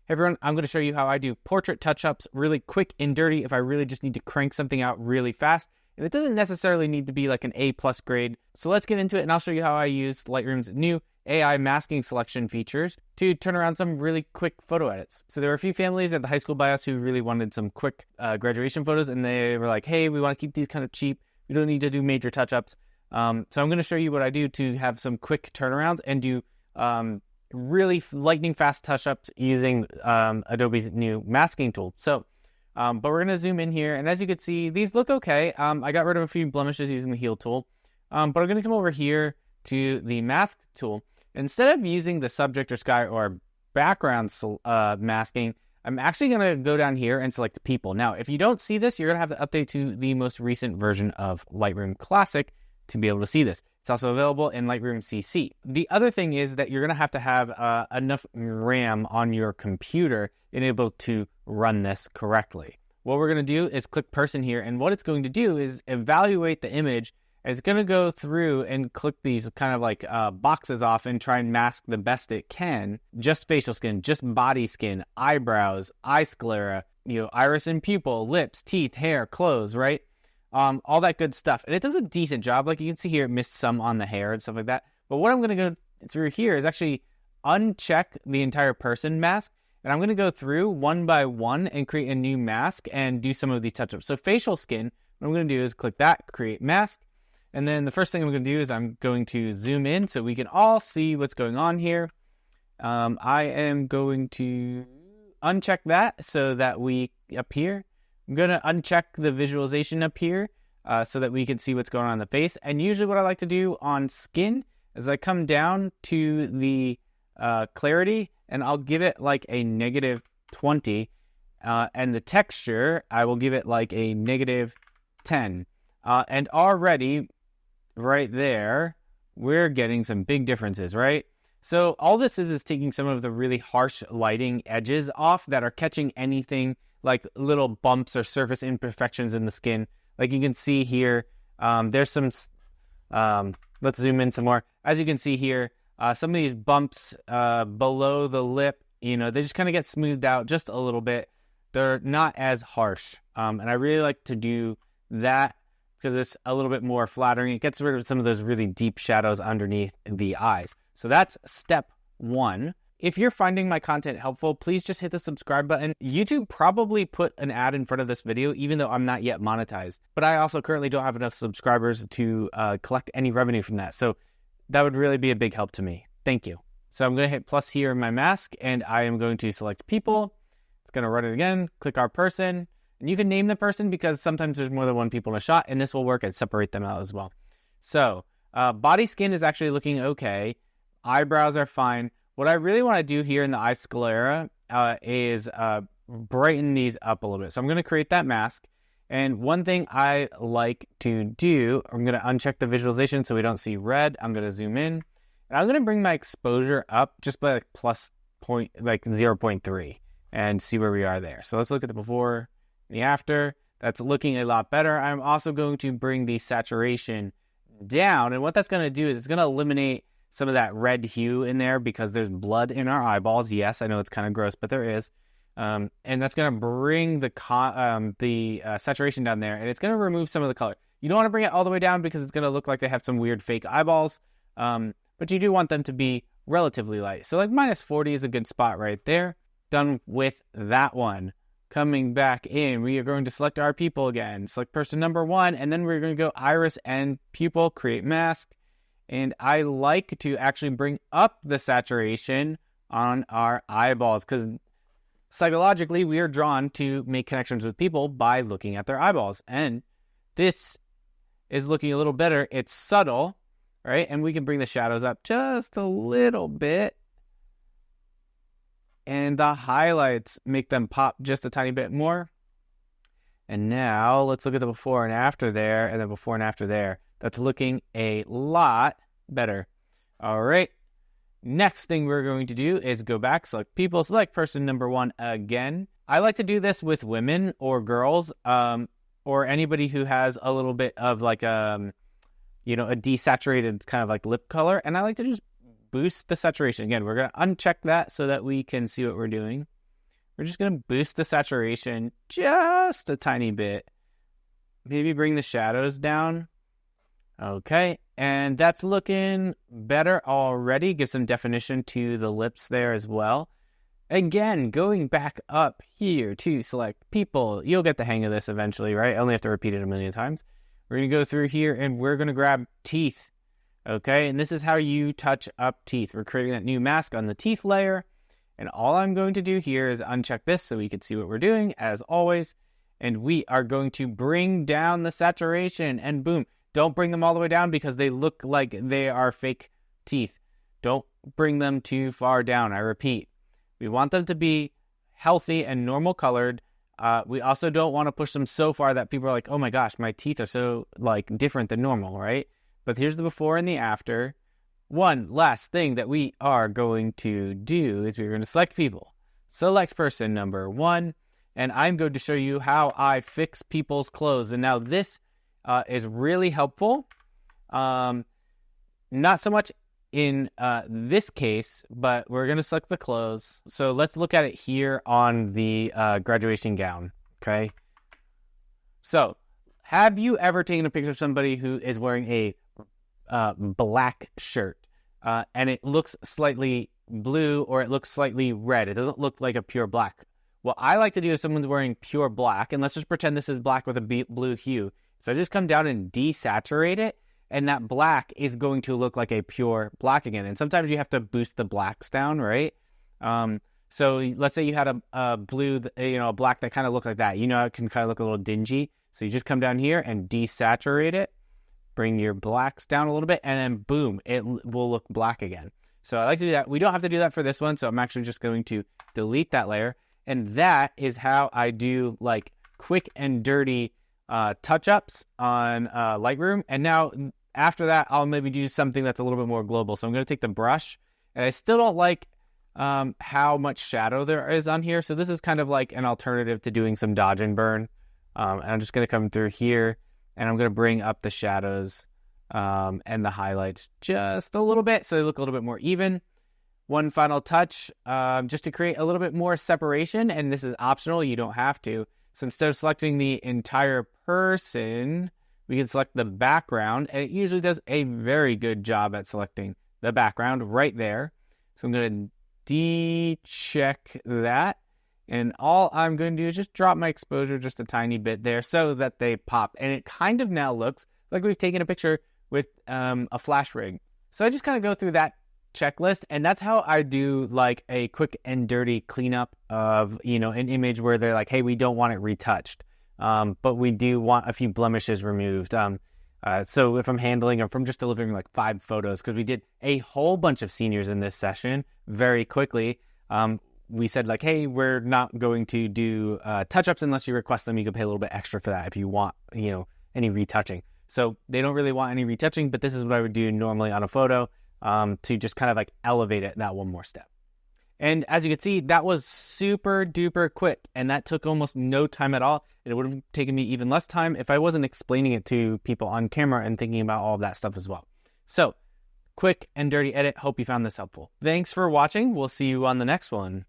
Hey everyone, I'm going to show you how I do portrait touch-ups really quick and dirty if I really just need to crank something out really fast. And it doesn't necessarily need to be like an A+ grade. So let's get into it and I'll show you how I use Lightroom's new AI masking selection features to turn around some really quick photo edits. So there were a few families at the high school bios who really wanted some quick graduation photos, and they were like, hey, we want to keep these kind of cheap. We don't need to do major touch-ups. So I'm going to show you what I do to have some quick turnarounds and do really lightning fast touch-ups using Adobe's new masking tool. So, but we're going to zoom in here, and as you can see, these look okay. I got rid of a few blemishes using the heal tool, but I'm going to come over here to the mask tool. Instead of using the subject or sky or background masking, I'm actually going to go down here and select people. Now, if you don't see this, you're going to have to update to the most recent version of Lightroom Classic to be able to see this. It's also available in Lightroom CC. The other thing is that you're going to have enough RAM on your computer and able to run this correctly. What we're going to do is click person here, and what it's going to do is evaluate the image. It's going to go through and click these kind of like boxes off and try and mask the best it can. Just facial skin, just body skin, eyebrows, eye sclera, iris and pupil, lips, teeth, hair, clothes, right? All that good stuff. And it does a decent job. Like you can see here, it missed some on the hair and stuff like that. But what I'm going to go through here is actually uncheck the entire person mask. And I'm going to go through one by one and create a new mask and do some of these touch-ups. So facial skin, what I'm going to do is click that, create mask. And then the first thing I'm going to do is I'm going to zoom in so we can all see what's going on here. I am going to uncheck that so that we up here. I'm going to uncheck the visualization up here so that we can see what's going on in the face. And usually what I like to do on skin is I come down to the clarity and I'll give it like a -20. And the texture, I will give it like a -10. And already right there, we're getting some big differences, right? So all this is taking some of the really harsh lighting edges off that are catching anything like little bumps or surface imperfections in the skin. Like you can see here, there's some, let's zoom in some more. As you can see here, some of these bumps below the lip, they just kind of get smoothed out just a little bit. They're not as harsh. And I really like to do that because it's a little bit more flattering. It gets rid of some of those really deep shadows underneath the eyes. So that's step one. If you're finding my content helpful, please just hit the subscribe button. YouTube probably put an ad in front of this video, even though I'm not yet monetized. But I also currently don't have enough subscribers to collect any revenue from that. So that would really be a big help to me. Thank you. So I'm going to hit plus here in my mask, and I am going to select people. It's going to run it again. Click our person. And you can name the person because sometimes there's more than one people in a shot, and this will work and separate them out as well. So body skin is actually looking okay. Eyebrows are fine. What I really want to do here in the eye sclera is brighten these up a little bit. So I'm going to create that mask. And one thing I like to do, I'm going to uncheck the visualization so we don't see red. I'm going to zoom in. And I'm going to bring my exposure up just by like 0.3 and see where we are there. So let's look at the before and the after. That's looking a lot better. I'm also going to bring the saturation down. And what that's going to do is it's going to eliminate some of that red hue in there because there's blood in our eyeballs. Yes, I know it's kind of gross, but there is. And that's going to bring the saturation down there, and it's going to remove some of the color. You don't want to bring it all the way down because it's going to look like they have some weird fake eyeballs, but you do want them to be relatively light. So like -40 is a good spot right there. Done with that one. Coming back in, we are going to select our people again. Select person number 1, and then we're going to go iris and pupil, create mask. And I like to actually bring up the saturation on our eyeballs because psychologically we are drawn to make connections with people by looking at their eyeballs. And this is looking a little better. It's subtle, right? And we can bring the shadows up just a little bit. And the highlights make them pop just a tiny bit more. And now let's look at the before and after there, and then before and after there. That's looking a lot better. All right. Next thing we're going to do is go back, select people, select person number 1 again. I like to do this with women or girls, or anybody who has a little bit of like a desaturated kind of like lip color. And I like to just boost the saturation. Again, we're going to uncheck that so that we can see what we're doing. we're just going to boost the saturation just a tiny bit. Maybe bring the shadows down. Okay, and that's looking better already. Give some definition to the lips there as well. Again, going back up here to select people. You'll get the hang of this eventually, right? I only have to repeat it a million times. We're going to go through here and we're going to grab teeth. Okay, and this is how you touch up teeth. We're creating that new mask on the teeth layer. And all I'm going to do here is uncheck this so we can see what we're doing, as always. And we are going to bring down the saturation, and boom. Don't bring them all the way down because they look like they are fake teeth. Don't bring them too far down. I repeat, we want them to be healthy and normal colored. We also don't want to push them so far that people are like, oh my gosh, my teeth are so like different than normal, right? But here's the before and the after. One last thing that we are going to do is we're going to select people. Select person number 1. And I'm going to show you how I fix people's clothes. And now this is really helpful. Not so much in this case, but we're going to select the clothes. So let's look at it here on the graduation gown, okay? So have you ever taken a picture of somebody who is wearing a black shirt and it looks slightly blue or it looks slightly red? It doesn't look like a pure black. What I like to do is someone's wearing pure black, and let's just pretend this is black with a blue hue. So I just come down and desaturate it, and that black is going to look like a pure black again. And sometimes you have to boost the blacks down, right? So let's say you had a blue, a black that kind of looked like that. It can kind of look a little dingy. So you just come down here and desaturate it, bring your blacks down a little bit, and then boom, it will look black again. So I like to do that. We don't have to do that for this one, so I'm actually just going to delete that layer. And that is how I do like quick and dirty touch-ups on Lightroom. And now after that, I'll maybe do something that's a little bit more global. So I'm going to take the brush, and I still don't like how much shadow there is on here. So this is kind of like an alternative to doing some dodge and burn. And I'm just going to come through here, and I'm going to bring up the shadows and the highlights just a little bit so they look a little bit more even. One final touch, just to create a little bit more separation, and this is optional, you don't have to. So instead of selecting the entire person, we can select the background, and it usually does a very good job at selecting the background right there. So I'm going to de-check that, and all I'm going to do is just drop my exposure just a tiny bit there so that they pop. And it kind of now looks like we've taken a picture with a flash rig. So I just kind of go through that checklist, and that's how I do like a quick and dirty cleanup of an image where they're like, hey, we don't want it retouched, but we do want a few blemishes removed. So if I'm handling or if I'm just delivering like 5 photos, because we did a whole bunch of seniors in this session very quickly, we said like, hey, we're not going to do touch-ups unless you request them. You can pay a little bit extra for that if you want any retouching. So they don't really want any retouching, but this is what I would do normally on a photo. To just kind of like elevate it that one more step. And as you can see, that was super duper quick, and that took almost no time at all. It would have taken me even less time if I wasn't explaining it to people on camera and thinking about all of that stuff as well. So quick and dirty edit. Hope you found this helpful. Thanks for watching. We'll see you on the next one.